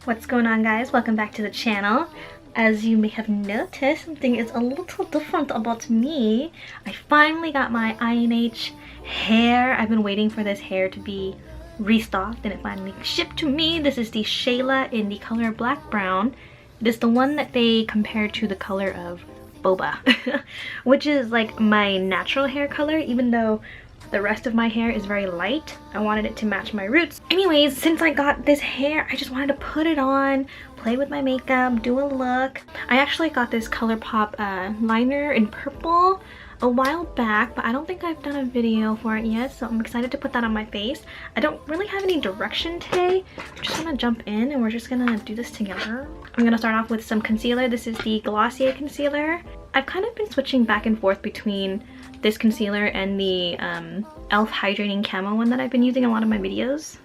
What's going on, guys? Welcome back to the channel. As you may have noticed, something is a little different about me. I finally got my INH hair. I've been waiting for this hair to be restocked and it finally shipped to me. This is the Shayla in the color black brown. It is the one that they compared to the color of boba, which is like my natural hair color, even though the rest of my hair is very light. I wanted it to match my roots. Anyways, since I got this hair, I just wanted to put it on, play with my makeup, do a look. I actually got this ColourPop liner in purple a while back, but I don't think I've done a video for it yet, so I'm excited to put that on my face. I don't really have any direction today. I'm just gonna jump in and we're just gonna do this together. I'm gonna start off with some concealer. This is the Glossier concealer. I've kind of been switching back and forth between this concealer and the e.l.f. hydrating camo one that I've been using in a lot of my videos.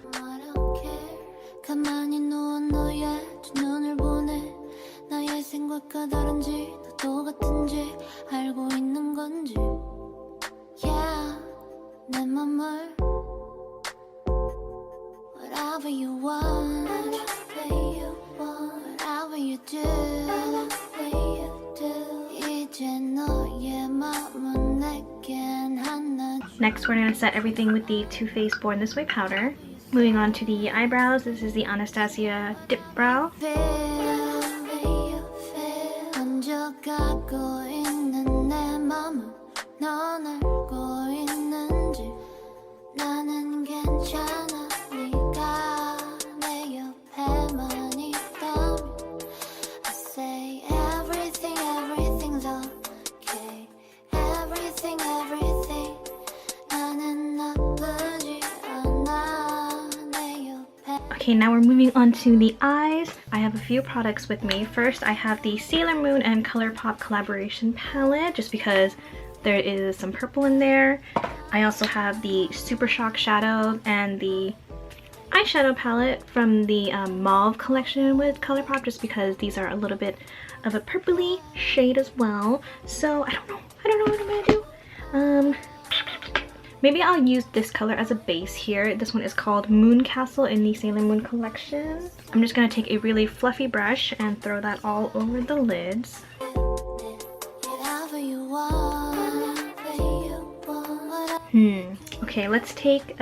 Next, we're going to set everything with the Too Faced Born This Way powder. Moving on to the eyebrows, this is the Anastasia Dip Brow. Okay, now we're moving on to the eyes. I have a few products with me. First, I have the Sailor Moon and ColourPop collaboration palette, just because there is some purple in there. I also have the Super Shock shadow and the eyeshadow palette from the Mauve collection with ColourPop, just because these are a little bit of a purpley shade as well. So I don't know what I'm gonna do. Maybe I'll use this color as a base here. This one is called Moon Castle in the Sailor Moon collection. I'm just gonna take a really fluffy brush and throw that all over the lids. Okay, let's take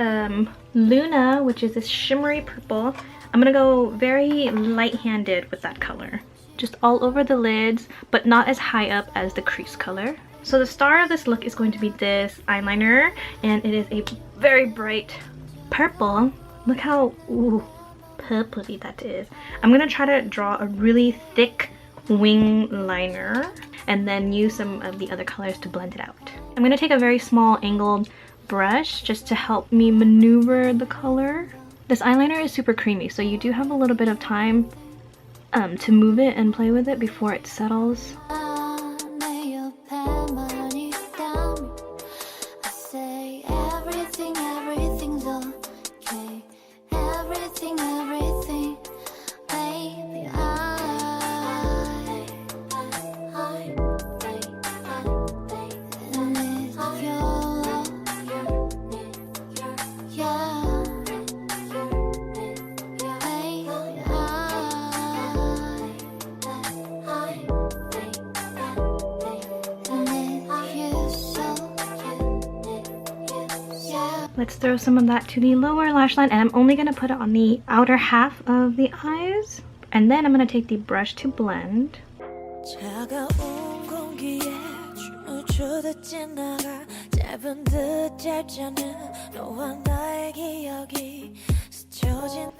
Luna, which is this shimmery purple. I'm gonna go very light-handed with that color. Just all over the lids, but not as high up as the crease color. So the star of this look is going to be this eyeliner, and it is a very bright purple. Look how purpley that is. I'm gonna try to draw a really thick wing liner and then use some of the other colors to blend it out. I'm gonna take a very small angled brush just to help me maneuver the color. This eyeliner is super creamy, so you do have a little bit of time to move it and play with it before it settles. Let's throw some of that to the lower lash line, and I'm only going to put it on the outer half of the eyes. And then I'm going to take the brush to blend.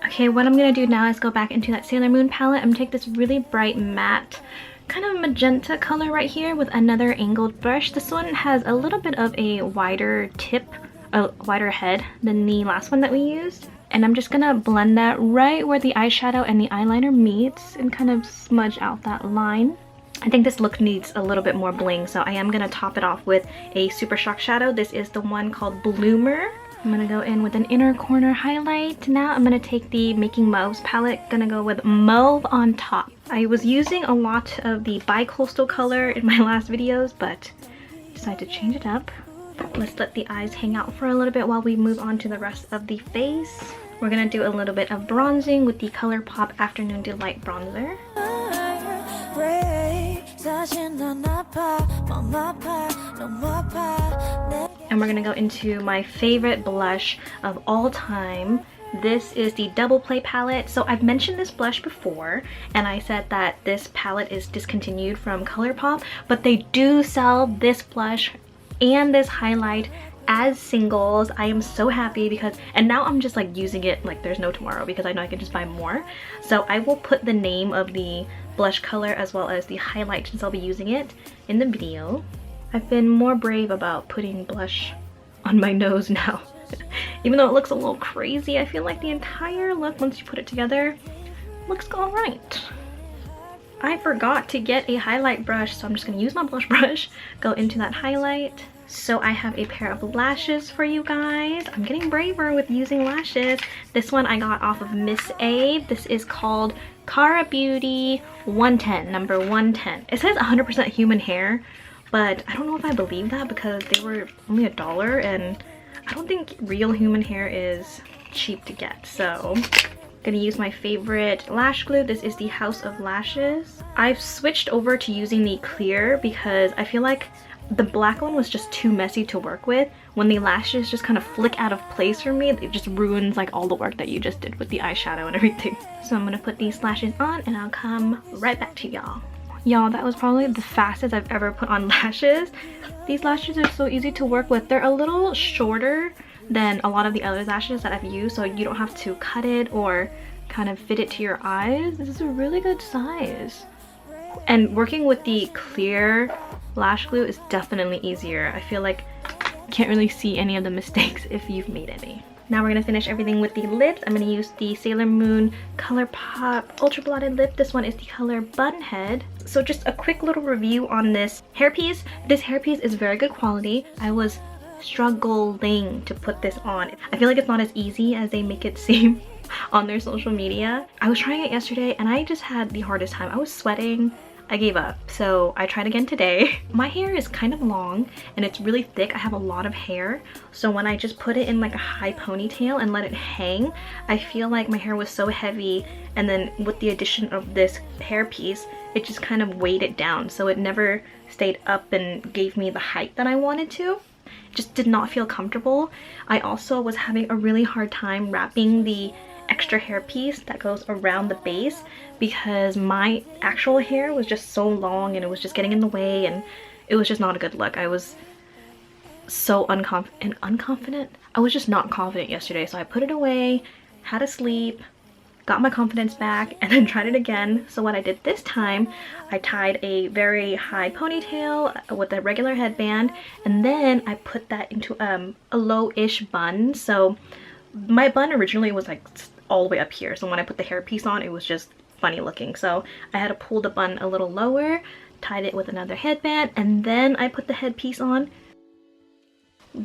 Okay, what I'm going to do now is go back into that Sailor Moon palette. I'm going to take this really bright matte kind of magenta color right here with another angled brush. This one has a little bit of a wider tip, a wider head than the last one that we used, and I'm just gonna blend that right where the eyeshadow and the eyeliner meets and kind of smudge out that line. I think this look needs a little bit more bling, so I am gonna top it off with a Super Shock shadow. This is the one called Bloomer. I'm gonna go in with an inner corner highlight. Now I'm gonna take the Making Mauves palette, gonna go with Mauve on top. I was using a lot of the bi-coastal color in my last videos, but decided to change it up. Let's let the eyes hang out for a little bit while we move on to the rest of the face. We're gonna do a little bit of bronzing with the ColourPop Afternoon Delight bronzer. And we're gonna go into my favorite blush of all time. This is the Double Play palette. So I've mentioned this blush before, and I said that this palette is discontinued from ColourPop, but they do sell this blush and this highlight as singles. I am so happy because, and now I'm just like using it like there's no tomorrow because I know I can just buy more. So I will put the name of the blush color as well as the highlight, since I'll be using it in the video. I've been more brave about putting blush on my nose now. Even though it looks a little crazy, I feel like the entire look, once you put it together, looks alright. I forgot to get a highlight brush, so I'm just gonna use my blush brush, go into that highlight. So I have a pair of lashes for you guys. I'm getting braver with using lashes. This one I got off of Miss A. This is called Cara Beauty 110, number 110. It says 100% human hair, but I don't know if I believe that because they were only $1, and I don't think real human hair is cheap to get. So I'm gonna use my favorite lash glue. This is the House of Lashes. I've switched over to using the clear because I feel like the black one was just too messy to work with. When the lashes just kind of flick out of place for me, it just ruins like all the work that you just did with the eyeshadow and everything. So I'm gonna put these lashes on and I'll come right back to y'all. Y'all, that was probably the fastest I've ever put on lashes. These lashes are so easy to work with. They're a little shorter than a lot of the other lashes that I've used, so you don't have to cut it or kind of fit it to your eyes. This is a really good size. And working with the clear lash glue is definitely easier. I feel like you can't really see any of the mistakes if you've made any. Now we're gonna finish everything with the lips. I'm gonna use the Sailor Moon ColourPop Ultra Blotted Lip. This one is the color Bunhead. So just a quick little review on this hairpiece. This hairpiece is very good quality. I was struggling to put this on. I feel like it's not as easy as they make it seem on their social media. I was trying it yesterday and I just had the hardest time. I was sweating. I gave up, so I tried again today. My hair is kind of long and it's really thick. I have a lot of hair, so when I just put it in like a high ponytail and let it hang, I feel like my hair was so heavy, and then with the addition of this hairpiece, it just kind of weighed it down, so it never stayed up and gave me the height that I wanted to. It just did not feel comfortable. I also was having a really hard time wrapping the extra hairpiece that goes around the base because my actual hair was just so long and it was just getting in the way, and it was just not a good look. I was so unconfident. I was just not confident yesterday, so I put it away, had a sleep, got my confidence back, and then tried it again. So what I did this time, I tied a very high ponytail with a regular headband, and then I put that into a low-ish bun. So my bun originally was like all the way up here, so when I put the hairpiece on, it was just funny looking. So I had to pull the bun a little lower, tied it with another headband, and then I put the headpiece on.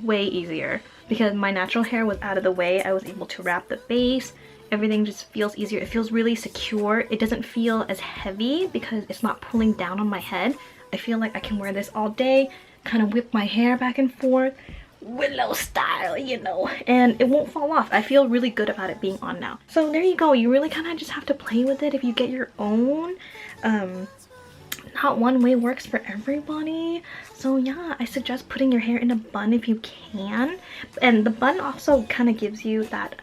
Way easier because my natural hair was out of the way. I was able to wrap the base. Everything just feels easier. It feels really secure. It doesn't feel as heavy because it's not pulling down on my head. I feel like I can wear this all day, kind of whip my hair back and forth, Willow style, you know, and it won't fall off. I feel really good about it being on now. So there you go. You really kind of just have to play with it if you get your own. Not one way works for everybody. So yeah, I suggest putting your hair in a bun if you can. And the bun also kind of gives you that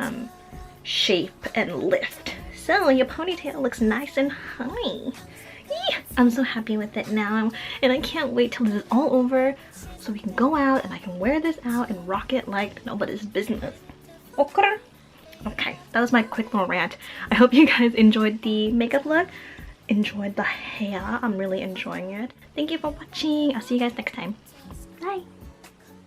shape and lift. So your ponytail looks nice and high. Yeah, I'm so happy with it now, and I can't wait till this is all over so we can go out and I can wear this out and rock it like nobody's business. Okay? Okay, that was my quick little rant. I hope you guys enjoyed the makeup look, enjoyed the hair. I'm really enjoying it. Thank you for watching. I'll see you guys next time. Bye!